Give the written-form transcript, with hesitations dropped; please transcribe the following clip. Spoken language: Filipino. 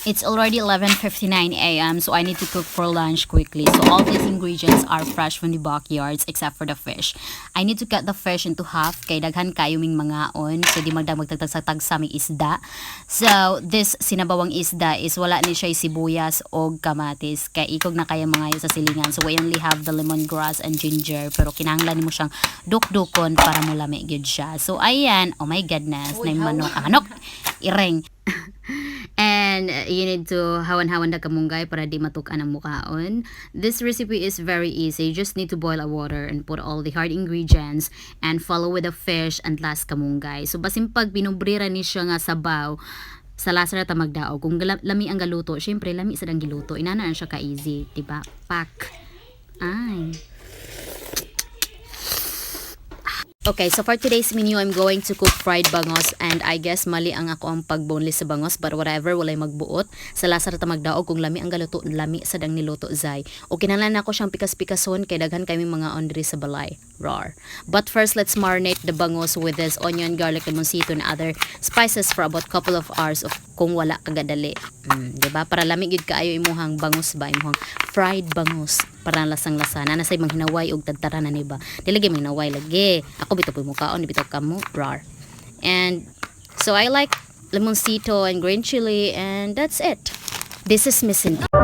It's already 11:59 a.m. so I need to cook for lunch quickly. So all these ingredients are fresh from the backyards except for the fish. I need to cut the fish into half kay daghan kayo ming mangaon so di magdagtag sa tagsami isda. So this sinabawang isda is wala ni siya sibuyas o kamatis kay ikog na kaya mga sa silingan. So we only have the lemongrass and ginger pero kinahanglan mo siyang dukdukon para mo lami gyud siya. So ayan, oh my goodness, na manok, ireng. And you need to hawan-hawan na kamunggay para di matukan ang mukhaon. This recipe is very easy. You just need to boil a water and put all the hard ingredients and follow with the fish and last kamunggay. So basin pag binubrira ni siya nga sabaw, sa lasa na ta magdao. Kung lami ang galuto, syempre lami sa dang giluto. Inana na siya ka easy, diba? Pak. Ay. Okay, so for today's menu, I'm going to cook fried bangos and I guess mali ang ako ang pag-boneless sa bangos but whatever, walay magbuot. Sa lasa rata magdaog kung lami ang galuto, lami sa dang niluto zay. O kinahanglan ako siyang pikas-pikason kay daghan kami mga ondri sa balay. Rar. But first, let's marinate the bangos with this onion, garlic, limoncito and other spices for about couple of hours of kung wala kagadali. Diba? Para lami gid kaayo imuhang bangos ba, imuhang fried bangos para lasang-lasa. Na nasay manghinaway og tadtaranan ni ba. Dili lagi manghinaway lagi. Ako bitaw mo kaon, bitaw kamo, rar. And so I like limoncito and green chili and that's it. This is Miss Cynthia.